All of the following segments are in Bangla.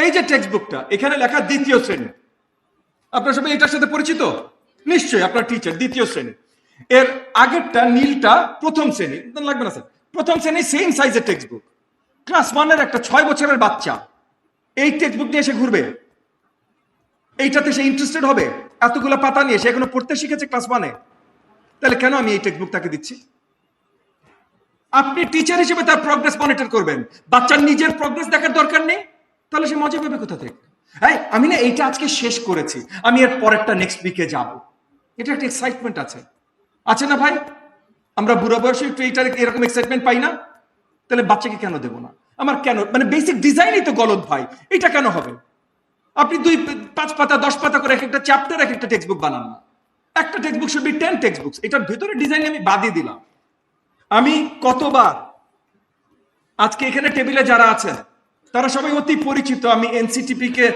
এই যে টেক্সট বুকটা এখানে লেখা দ্বিতীয় শ্রেণী, আপনার সবাই এটার সাথে পরিচিত নিশ্চয়ই, আপনার টিচার দ্বিতীয় শ্রেণী। এর আগেরটা নীলটা প্রথম শ্রেণী, লাগবে না স্যার, প্রথম শ্রেণী সেম সাইজের টেক্সট বুক। ক্লাস 1-এর একটা 6 বছরের বাচ্চা এই টেক্সট বুক নিয়ে এসে ঘুরবে, এইটাতে সে ইন্টারেস্টেড হবে? এতগুলো পাতা নিয়ে সে এখনো পড়তে শিখেছে ক্লাস 1-এ, তাহলে কেন আমি এই টেক্সট বুক তাকে দিচ্ছি? আপনি টিচার হিসেবে তার প্রগ্রেস মনিটর করবেন, বাচ্চার নিজের প্রগ্রেস দেখার দরকার নেই, তাহলে সে মজা পাবে কোথা থেকে? হ্যাঁ, আমি না এইটা আজকে শেষ করেছি, আমি এর পরেরটা নেক্সট উইকে যাব, এটা একটা এক্সাইটমেন্ট আছে না ভাই? আমরা বুড়া বয়সে একটু এইটার এরকম এক্সাইটমেন্ট পাই না? তাহলে বাচ্চাকে কেন দেবো না? আমার কেন, মানে বেসিক ডিজাইনই তো গলত ভাই, এটা কেন হবে? আপনি 5 পাতা 10 পাতা করে এক একটা চ্যাপ্টার এক একটা টেক্সট বুক বানান না, একটা text book should be 10 text books. এটার ভেতরে ডিজাইন আমি বাদই দিলাম। আমি কতবার আজকে এখানে টেবিলে যারা আছেন তারা সবাই অতি পরিচিত, আমি এনসিটিপি কে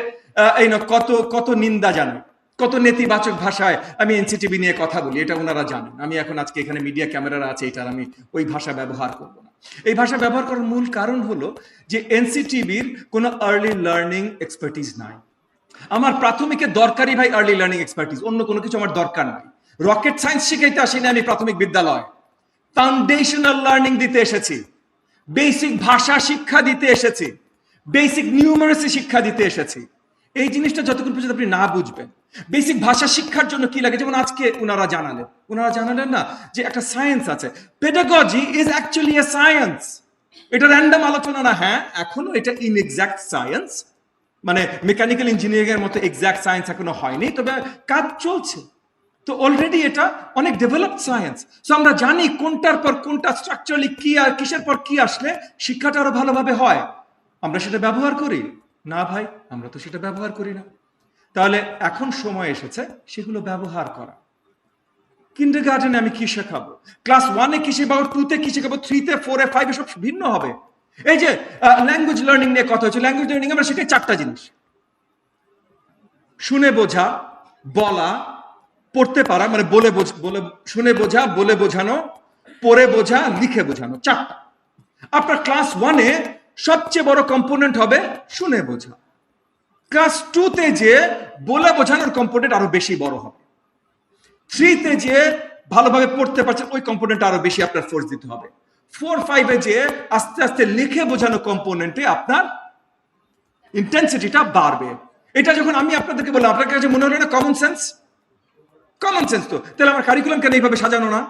কত কত নিন্দা জানি, কত নেতিবাচক ভাষায় আমি এনসিটিভি নিয়ে কথা বলি, এটা ওনারা জানেন। আমি এখন আজকে এখানে মিডিয়া ক্যামেরারা আছে, এটার আমি ওই ভাষা ব্যবহার করব না। এই ভাষা ব্যবহার করার মূল কারণ হলো যে এনসিটিভির কোনো আর্লি লার্নিং এক্সপার্টিস নাই। আমার প্রাথমিকের দরকারি ভাই আর্লি লার্নিং এক্সপার্টিস, অন্য কোনো কিছু আমার দরকার নাই। রকেট সায়েন্স শিখাইতে আসিনি আমি প্রাথমিক বিদ্যালয়, ফাউন্ডেশনাল লার্নিং দিতে এসেছি, বেসিক ভাষা শিক্ষা দিতে এসেছি, বেসিক নিউমারেসি শিক্ষা দিতে এসেছি। এই জিনিসটা যতক্ষণ পর্যন্ত আপনি না বুঝবেন, বেসিক ভাষা শিক্ষার জন্য কি লাগে, যেমন আজকে ওনারা জানালেন না যে একটা সায়েন্স আছে, pedagogy is actually a science. এটা র্যান্ডম আলোচনা না, হ্যাঁ এখনো এটা ইনএক্সাক্ট সায়েন্স, মানে মেকানিক্যাল ইঞ্জিনিয়ারিং এর মতো এক্সাক্ট সায়েন্স এখনো হয়নি, তবে কাজ চলছে। তো অলরেডি এটা অনেক ডেভেলপড সায়েন্স। সো আমরা জানি কোনটার পর কোনটা স্ট্রাকচারালি কি আর কিসের পর কি আসলে শিক্ষাটা আরো ভালোভাবে হয়। আমরা সেটা ব্যবহার করি না ভাই, আমরা তো সেটা ব্যবহার করি না। তাহলে এখন সময় এসেছে সেগুলো ব্যবহার করা। কিন্ডারগার্টেনে আমি কি শেখাবো, ক্লাস 1-এ কি শেখাবো, 2-তে কি শেখাবো, 3-তে 4-এ 5-এ সব ভিন্ন হবে। এই যে ল্যাঙ্গুয়েজ লার্নিং নিয়ে কথা হচ্ছে, ল্যাঙ্গুয়েজ লার্নিং আমরা সেটাই 4টা জিনিস: শুনে বোঝা, বলা, পড়তে পারা, মানে বলে শুনে বোঝা, বলে বোঝানো, পড়ে বোঝা, লিখে বোঝানো, 4টা। আপনার ক্লাস 1-এ সবচেয়ে বড় কম্পোনেন্ট হবে শুনে বোঝা। ক্লাস 2-তে যে বলে বোঝানোর কম্পোনেন্ট আরো বেশি বড় হবে। 3-তে যে ভালোভাবে পড়তে পারছেন ওই কম্পোনেন্ট আরো বেশি আপনার ফোর্স দিতে হবে। 4-5-এ যে আস্তে আস্তে লিখে বোঝানো কম্পোনেন্টে আপনার ইন্টেন্সিটিটা বাড়বে। এটা যখন আমি আপনাদেরকে বললাম, আপনার কাছে মনে হলো না কমন সেন্স? কমন সেন্স তো, তাহলে আমার কারিকুলাম কেন এইভাবে সাজানো না?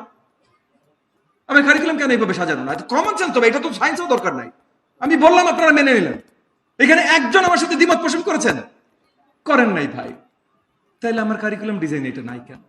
কমন সেন্স, তবে এটা তো সায়েন্সও দরকার নাই। আমি বললাম, আপনারা মেনে নিলেন। এখানে একজন আমার সাথে দ্বিমত পোষণ করেছেন? করেন নাই ভাই। তাইলে আমার কারিকুলাম ডিজাইন এটা নাই কেন?